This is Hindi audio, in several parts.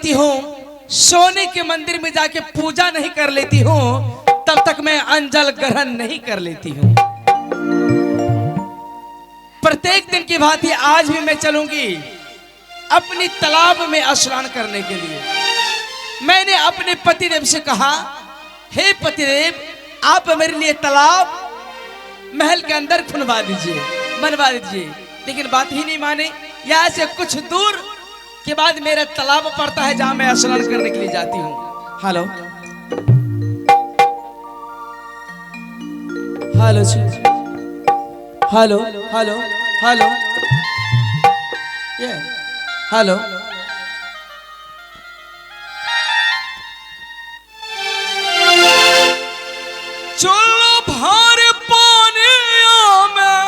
लेती हूँ, सोने के मंदिर में जाके पूजा नहीं कर लेती हूँ, तब तक मैं अंजल ग्रहण नहीं कर लेती हूँ। प्रत्येक दिन की भांति आज भी मैं चलूंगी अपनी तालाब में स्नान करने के लिए। मैंने अपने पतिदेव से कहा, हे पतिदेव, आप मेरे लिए तालाब महल के अंदर खुनवा दीजिए, बनवा दीजिए। लेकिन बात ही नहीं माने। यहाँ से कुछ दूर के बाद मेरा तालाब पड़ता है जहां मैं स्नान करने के लिए जाती हूँ। हेलो हेलो जी, हेलो हेलो हेलो, ये हेलो, चलो भार पानिया में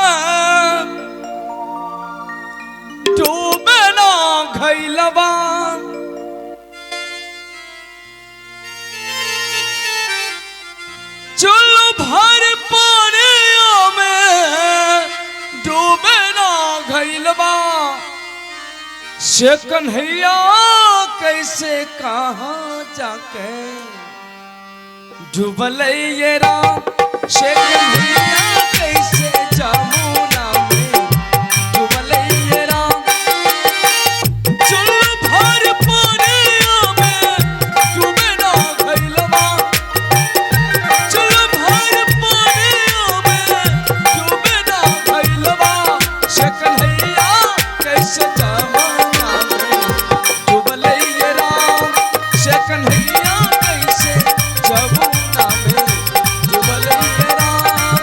डूबे ना घैलवा, चलो भार पानिया में डूबे ना घैलवा, से कन्हैया कैसे कहाँ जाके डूबल ये राम, से कन्हैया कैसे जमुना में डूबल ये राम। चलो भर पानिया में डूबे ना घैलवा, चलो भर पानिया में डूबे ना घैलवा, से कन्हैया कैसे जमुना में डूबल ये राम, से कन्हैया कैसे जमुना में डूबल ये राम।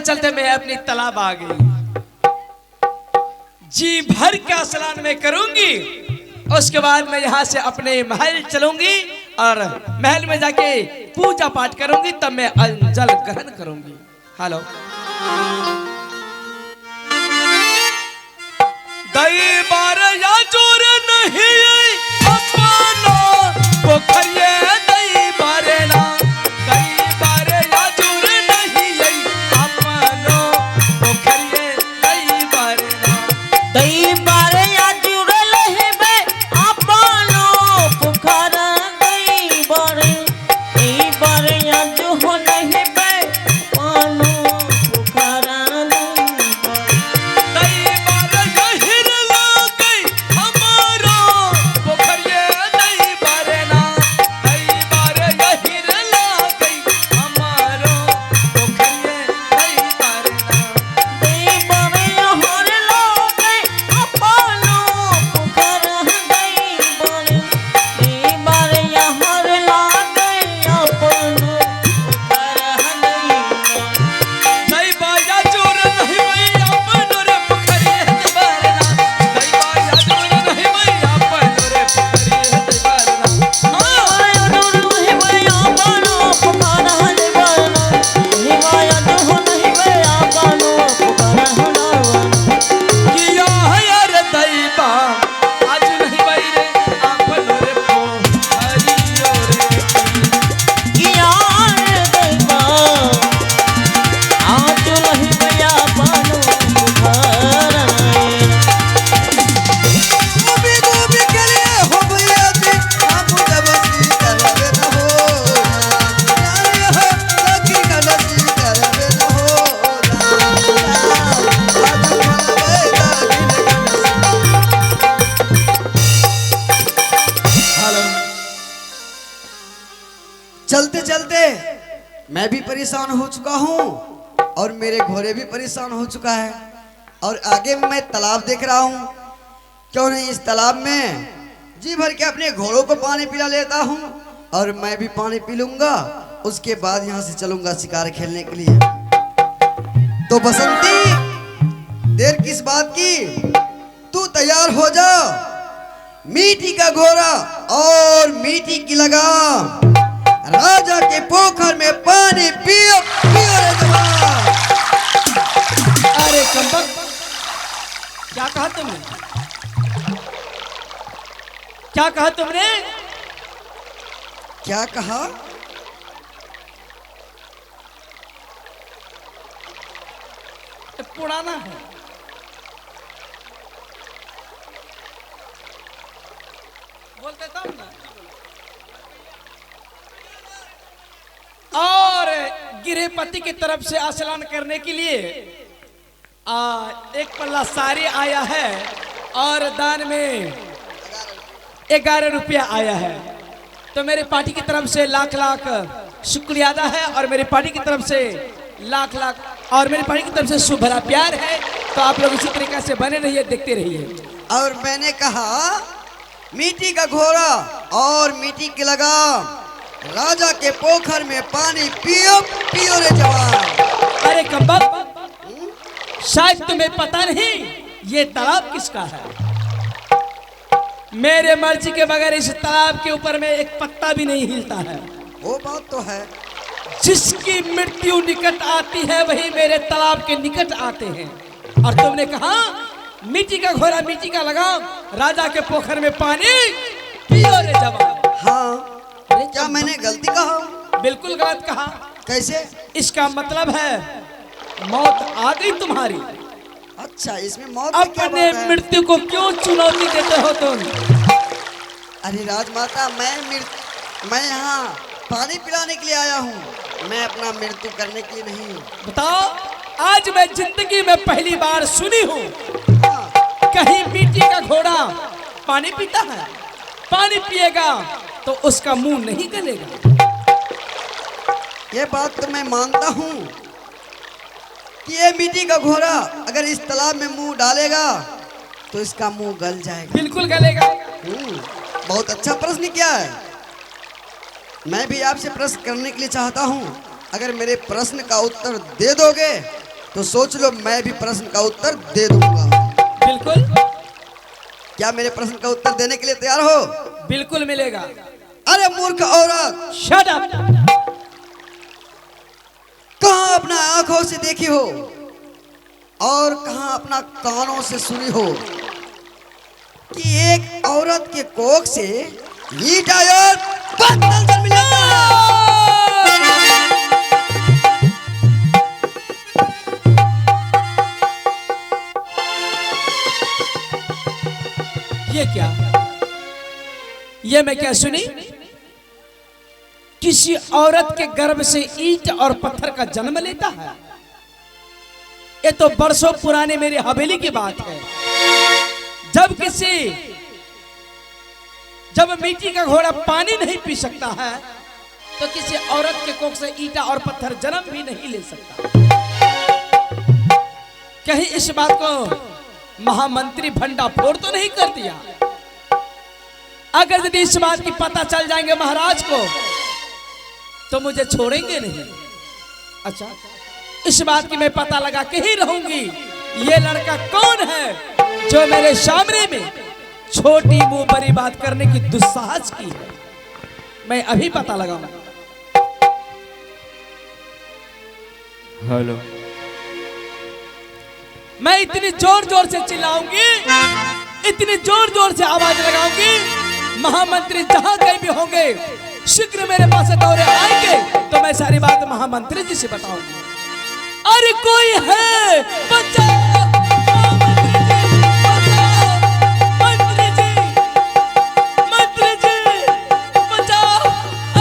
चलते मैं अपनी तालाब आ गई। जी भर का स्नान में करूंगी, उसके बाद मैं यहाँ से अपने महल चलूंगी और महल में जाके पूजा पाठ करूंगी, तब मैं जल ग्रहण करूंगी। हेलो दई बार या चोर नहीं अपना पोखरिए दई बारे ना, दई बार या चोर नहीं अपना पोखरिए दई बारे ना, दई बारे या जुड़ल हेबे अपनो पोखर दई बारे या जो हो नहीं बे अपनो पोखर दई बार यहिर लागे हमारा पोखरिए दई बारे ना, दई बार यहिर लागे हमारा पोखरिए दई बारे ना, दई बारे या हर लोगे अपनो पोखर दई बारे या हर लागे अपनो पोखर दई बाया चोर नहीं भई अपन रे पोखरिए दई बारे ना, दई बाया चोर नहीं भई अपन रे पोखरिए दई बारे ना। किया है यार दैबा आज नहीं भाई रे अपन रे पोखरियो रे, गोभी गोभी के लिए हो भैया जी आप जबसी करबे न हो, नारी हो लकी गलती करबे न हो, आज खलबे हेलो चलते चलते मैं भी परेशान हो चुका हूँ और मेरे घोड़े भी परेशान हो चुका है, और आगे मैं तालाब देख रहा हूँ। क्यों नहीं इस तालाब में जी भर के अपने घोड़ों को पानी पिला लेता हूँ और मैं भी पानी पी लूंगा, उसके बाद यहाँ से चलूंगा शिकार खेलने के लिए। तो बसंती देर किस बात की, तू तैयार हो जा, मीठी का घोड़ा और मीठी की लगाम, राजा के पोखर में पानी पियो पियो रे जवान। अरे कंबक क्या कहा तुमने, क्या कहा तुमने? क्या कहा? ये पुराना है, बोलते तब ना। और गृहपति की तरफ से स्नान करने के लिए एक पल्ला साड़ी आया है और दान में 11 रुपया आया है। तो मेरे पार्टी की तरफ से लाख लाख शुक्रिया अदा है, और मेरी पार्टी की तरफ से लाख लाख, और मेरी पार्टी की तरफ से शुभ भरा प्यार है। तो आप लोग इसी तरीके से बने रहिए, देखते रहिए। और मैंने कहा मीठी का घोड़ा और मीठी की लगाम, राजा के पोखर में पानी पियो पियो रे जवान। अरे कम्बक, शायद तुम्हें पता नहीं ये तालाब किसका है। मेरे मर्जी के बगैर इस तालाब के ऊपर में एक पत्ता भी नहीं हिलता है। वो बात तो है। जिसकी मृत्यु निकट आती है वही मेरे तालाब के निकट आते हैं। और तुमने कहा मिट्टी का घोड़ा मिट्टी का लगाम, राजा के पोखर में पानी पियो रे जवान। हाँ, क्या मैंने गलती कहा? बिल्कुल गलत कहा। कैसे? इसका मतलब है मौत आ गई तुम्हारी। अच्छा, इसमें मौत की क्या अपने बात है? मृत्यु को क्यों चुनौती देते हो तुम? अरे राजमाता, मैं यहाँ पानी पिलाने के लिए आया हूँ, मैं अपना मृत्यु करने के लिए नहीं। बताओ, आज मैं जिंदगी में पहली बार सुनी हूँ हाँ, कहीं मिट्टी का घोड़ा पानी पीता है। पानी पिएगा तो उसका मुंह नहीं गलेगा। ये बात तो मैं मानता हूँ कि ये मिट्टी का घोड़ा अगर इस तालाब में मुंह डालेगा तो इसका मुंह गल जाएगा। बिल्कुल गलेगा। बहुत अच्छा प्रश्न किया है। मैं भी आपसे प्रश्न करने के लिए चाहता हूँ, अगर मेरे प्रश्न का उत्तर दे दोगे तो सोच लो मैं भी प्रश्न का उत्तर दे दूंगा। बिल्कुल क्या मेरे प्रश्न का उत्तर देने के लिए तैयार हो? बिल्कुल मिलेगा। अरे मूर्ख औरत, शट अप। कहाँ अपना आंखों से देखी हो और कहाँ अपना कानों से सुनी हो कि एक औरत के कोख से ईंट और पत्थर जन्म लेता है? ये क्या, ये मैं क्या सुनी? किसी औरत के गर्भ से ईंट और पत्थर का जन्म लेता है? ये तो बरसों पुराने मेरी हवेली की बात है। जब मिट्टी का घोड़ा पानी नहीं पी सकता है तो किसी औरत के कोख से ईंटा और पत्थर जन्म भी नहीं ले सकता। कहीं इस बात को महामंत्री भंडाफोड़ तो नहीं कर दिया? अगर यदि इस बात की पता चल जाएंगे महाराज को तो मुझे छोड़ेंगे नहीं। अच्छा, इस बात की मैं पता लगा के ही रहूंगी ये लड़का कौन है जो मेरे सामने में छोटी मुंह बड़ी बात करने की दुस्साहस की है। मैं अभी पता लगाऊंगा। हेलो। मैं इतनी जोर जोर से चिल्लाऊंगी, इतनी जोर जोर से आवाज लगाऊंगी, महामंत्री जहां कहीं भी होंगे शीघ्र मेरे पास दौड़े आएंगे तो मैं सारी बात महामंत्री जी से बताऊंगी। अरे कोई है, बचाओ महामंत्री जी, बचाओ मंत्री जी, मंत्री जी बचाओ,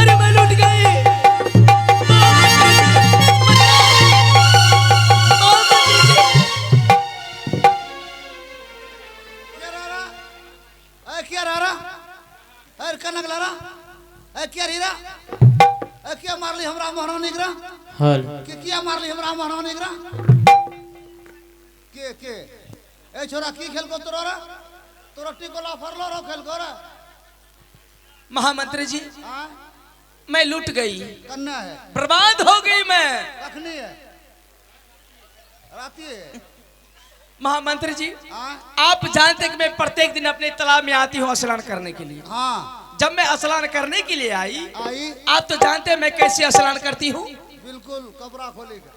अरे मैं लुट गई, महामंत्री जी बचाओ, महामंत्री जी। क्या रहा? अरे कनक ला रहा? क्या रीरा? क्या मार ली हमरा मोहरा निगरा? हल। क्या मार ली हमरा मोहरा निगरा? के ए छोरा की खेल को तोरा टिकोला फरलो रो खेल को रे? महामंत्री जी हां मैं लूट गई, कन्ना है, बर्बाद हो गई मैं। रखनी है राती है। महामंत्री जी हां आप जानते हैं कि मैं प्रत्येक दिन अपने तालाब में आती हूँ स्नान करने के लिए। हां जब मैं स्नान करने के लिए आई आई आप तो जानते हैं मैं कैसे स्नान करती हूँ। बिल्कुल कपड़ा खोलेगा।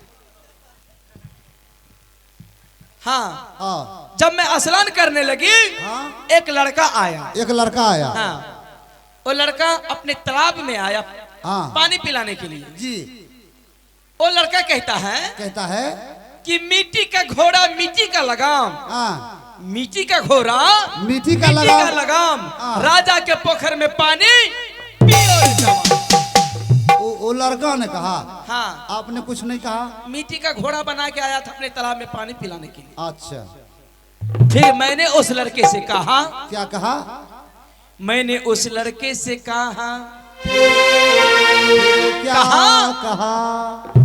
हाँ, हाँ जब मैं स्नान करने लगी हाँ एक लड़का आया। एक लड़का आया। हाँ, वो लड़का अपने तालाब में आया हाँ पानी पिलाने के लिए। जी वो लड़का कहता है कि मिट्टी का घोड़ा मिट्टी का लगाम, हाँ मिट्टी का घोड़ा मिट्टी का लगाम, हाँ। राजा के पोखर में पानी पियो रे जवान। वो लड़का ने कहा। हाँ, आपने कुछ नहीं कहा? मिट्टी का घोड़ा बना के आया था अपने तालाब में पानी पिलाने के लिए। अच्छा, फिर मैंने उस लड़के से कहा, क्या कहा? मैंने उस लड़के से कहा, क्या कहा? कहा?